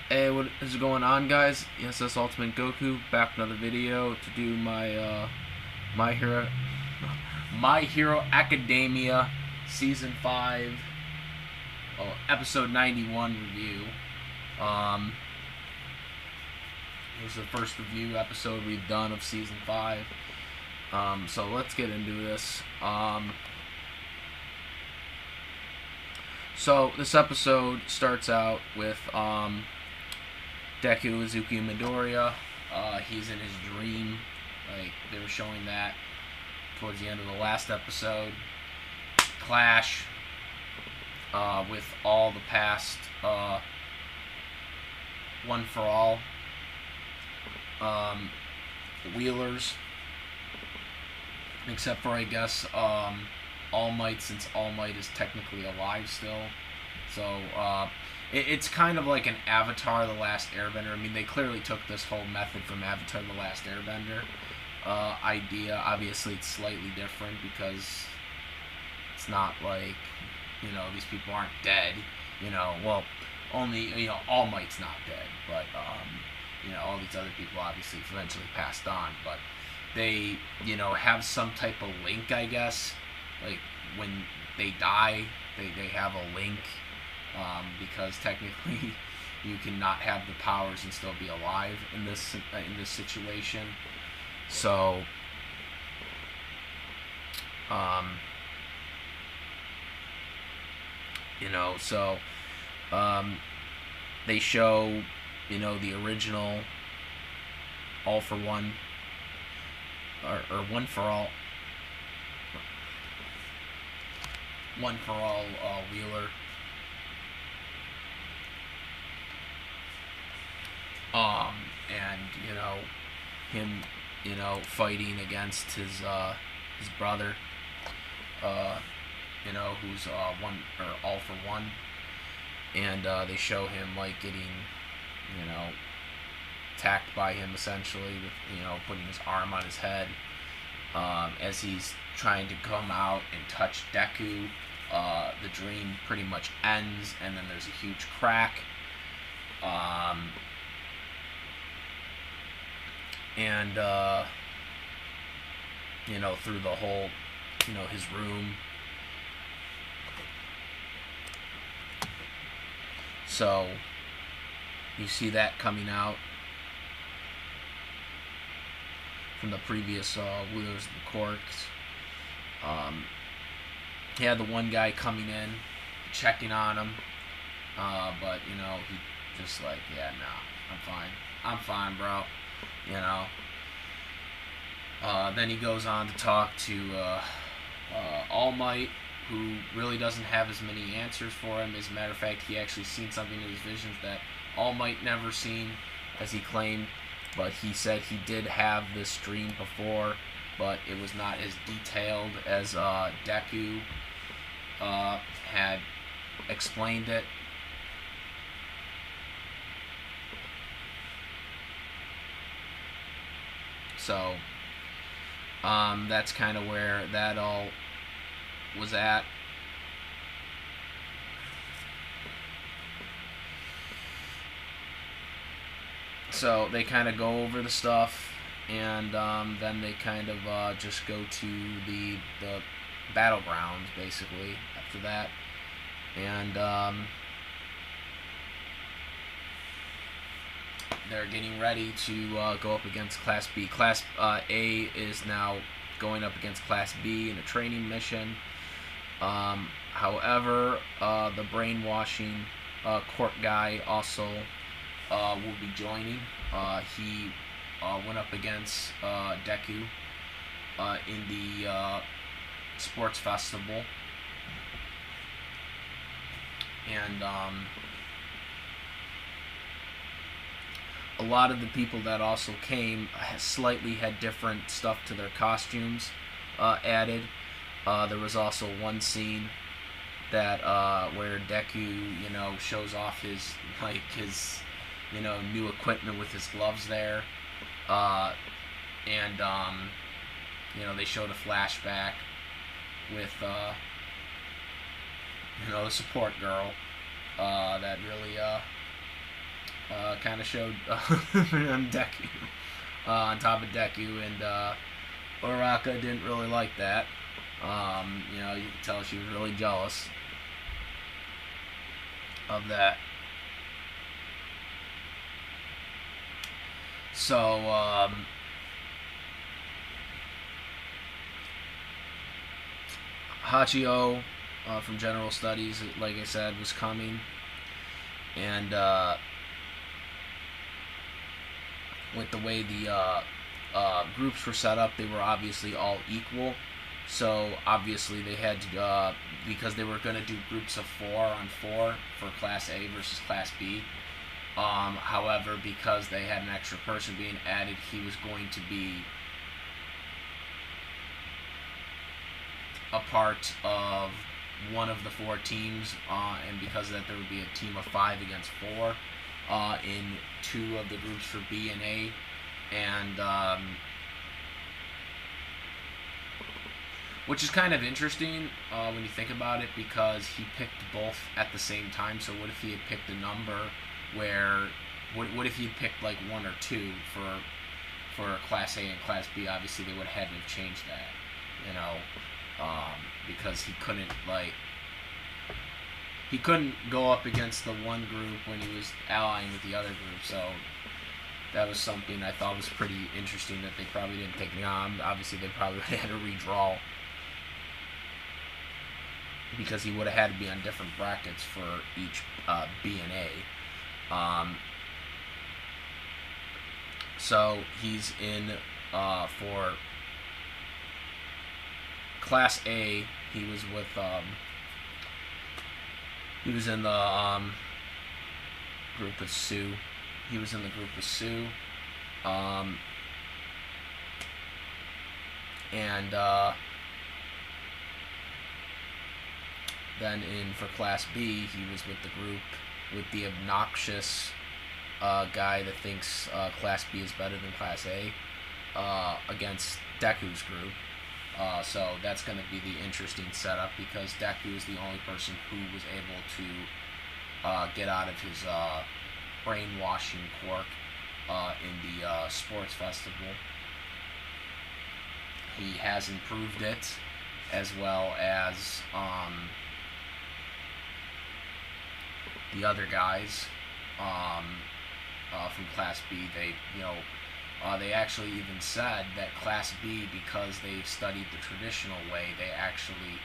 Hey, what is going on, guys? Yes, that's Ultimate Goku back with another video to do my hero My Hero Academia Season 5 Episode 91 review. It was the first review episode we've done of Season 5. So let's get into this. So this episode starts out with Deku, Izuku, and Midoriya. He's in his dream. Like, they were showing that towards the end of the last episode. Clash with all the past One for All Wheelers. Except for, I guess, All Might, since All Might is technically alive still. So, it's kind of like an Avatar The Last Airbender. I mean, they clearly took this whole method from Avatar The Last Airbender idea. Obviously, it's slightly different because it's not like, these people aren't dead. Well, only, All Might's not dead. But, all these other people obviously eventually passed on. But they, have some type of link, I guess. Like, when they die, they have a link. Because technically you cannot have the powers and still be alive in this situation. So they show the original All for One or One for All Wheeler. And him, fighting against his brother, who's one or All for One, and they show him like getting, attacked by him essentially with putting his arm on his head, as he's trying to come out and touch Deku. The dream pretty much ends, and then there's a huge crack. And through the whole, his room. So you see that coming out from the previous Wheelers of the Corks. He had the one guy coming in, checking on him, but he just like, yeah, nah, I'm fine, bro. Then he goes on to talk to All Might, who really doesn't have as many answers for him. As a matter of fact, he actually seen something in his visions that All Might never seen, as he claimed. But he said he did have this dream before, but it was not as detailed as Deku had explained it. So that's kind of where that all was at. So they kind of go over the stuff, and then they kind of just go to the battlegrounds basically after that, and they're getting ready to go up against Class B. Class A is now going up against Class B in a training mission. However, the brainwashing court guy also will be joining. He went up against Deku in the sports festival. And a lot of the people that also came slightly had different stuff to their costumes added. There was also one scene that where Deku, shows off his new equipment with his gloves there, and they showed a flashback with the support girl that really kind of showed on Deku, on top of Deku, and Uraraka didn't really like that. You know, you could tell she was really jealous of that. So, Hachio from General Studies, like I said, was coming. And with the way the groups were set up, they were obviously all equal. So obviously they had to, because they were going to do groups of 4-on-4 for Class A versus Class B. However, because they had an extra person being added, he was going to be a part of one of the 4 teams, and because of that, there would be a team of 5 against 4 in 2 of the groups for B and A, and which is kind of interesting when you think about it, because he picked both at the same time. So what if he had picked a number where, what if he had picked like 1 or 2 for Class A and Class B? Obviously, they would have had to have changed that, you know. Because he couldn't go up against the one group when he was allying with the other group. So that was something I thought was pretty interesting, that they probably didn't take me on. Obviously, they probably had to redraw, because he would have had to be on different brackets for each B and A. So he's in for Class A. He was with he was in the group with Sue. He was in the group with Sue. And then for Class B, he was with the group with the obnoxious guy that thinks Class B is better than Class A, against Deku's group. So that's going to be the interesting setup, because Deku is the only person who was able to get out of his brainwashing quirk in the sports festival. He has improved it, as well as the other guys from Class B. They actually even said that Class B, because they studied the traditional way, they actually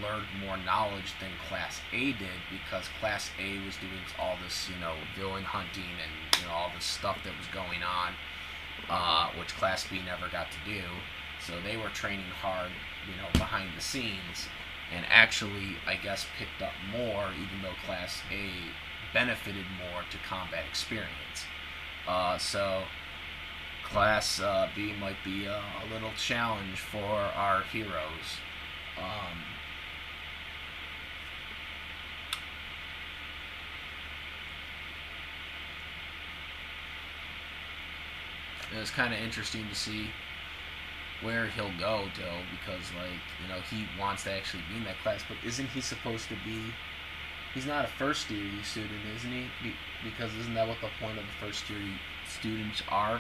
learned more knowledge than Class A did, because Class A was doing all this, villain hunting and, all this stuff that was going on, which Class B never got to do. So they were training hard, behind the scenes, and actually, I guess, picked up more, even though Class A benefited more to combat experience. So Class B might be a little challenge for our heroes. It was kind of interesting to see where he'll go, though, because, he wants to actually be in that class, but isn't he supposed to be... He's not a first-year student, isn't he? Because isn't that what the point of the first-year students are?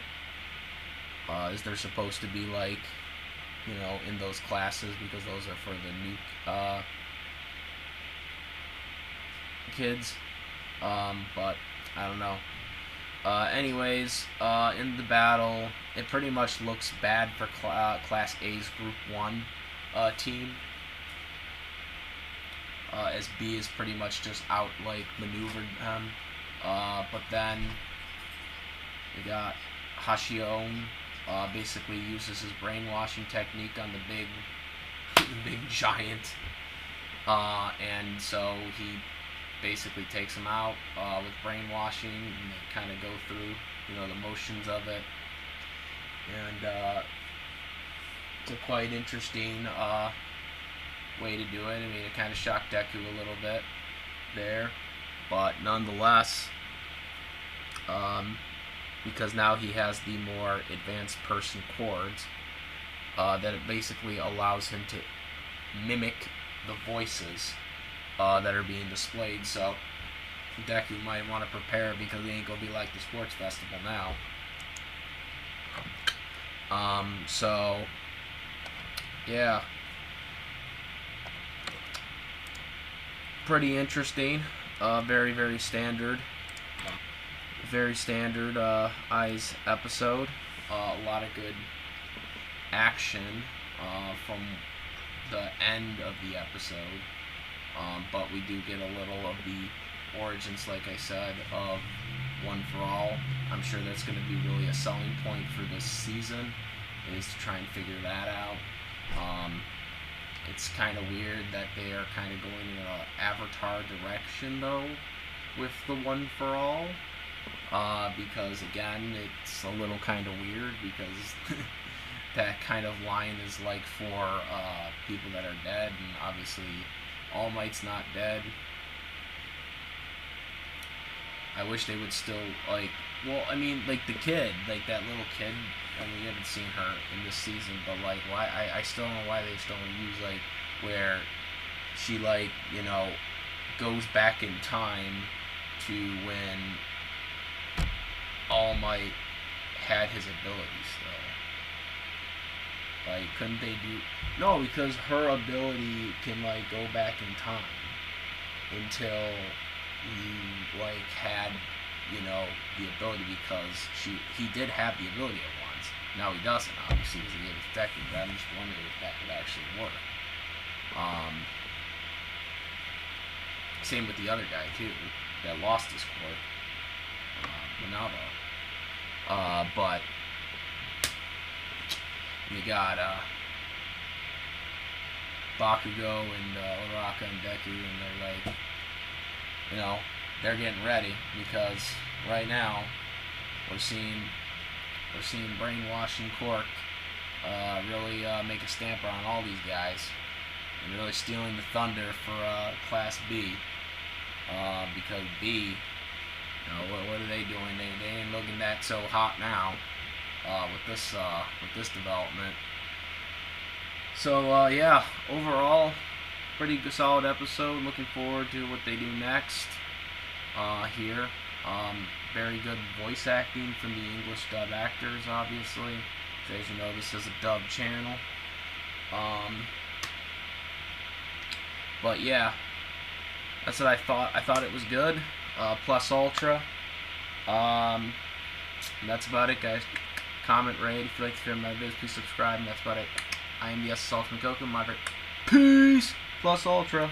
Is there supposed to be, in those classes, because those are for the new kids, but I don't know. Anyways, in the battle, it pretty much looks bad for Class A's Group 1 team, as B is pretty much just maneuvered them. But then we got Hashion, basically uses his brainwashing technique on the big giant, and so he basically takes him out with brainwashing, and they kind of go through the motions of it, and it's a quite interesting way to do it. I mean, it kind of shocked Deku a little bit there, but nonetheless, because now he has the more advanced person chords, that it basically allows him to mimic the voices that are being displayed. So Deku might want to prepare because he ain't gonna be like the sports festival now. So yeah, pretty interesting. Very, very standard. Very standard Eyes episode. A lot of good action from the end of the episode. But we do get a little of the origins, like I said, of One for All. I'm sure that's going to be really a selling point for this season, is to try and figure that out. It's kind of weird that they are kind of going in an Avatar direction, though, with the One for All. Because, again, it's a little kind of weird, because that kind of line is like for people that are dead, and obviously All Might's not dead. I wish they would still, like, well, I mean, like, the kid, like, that little kid, I mean, we haven't seen her in this season, but, like, why, I still don't know why they still don't use, like, where she, like, you know, goes back in time to when All Might had his ability still. Like, couldn't they do... No, because her ability can, like, go back in time until he, like, had, you know, the ability, because he did have the ability at once. Now he doesn't, obviously, because he gave it to Deku, but I'm just wondering if that would actually work. Same with the other guy, too, that lost his quirk, Manabo. But you got Bakugo and Uraraka and Deku, and they're like, you know, they're getting ready, because right now we're seeing Brainwashing Quirk really make a stamper on all these guys, and really stealing the thunder for Class B, because B, you know, what are they doing? They ain't looking that so hot now with this development. So yeah, overall, pretty good, solid episode. Looking forward to what they do next here. Very good voice acting from the English dub actors, obviously. So as you know, this is a dub channel. But yeah, that's what I thought. I thought it was good. Plus Ultra. That's about it, guys. Comment, rate. If you like to hear my videos, please subscribe. And that's about it. I am the Ultimate Goku. Moderate. Peace. Plus Ultra.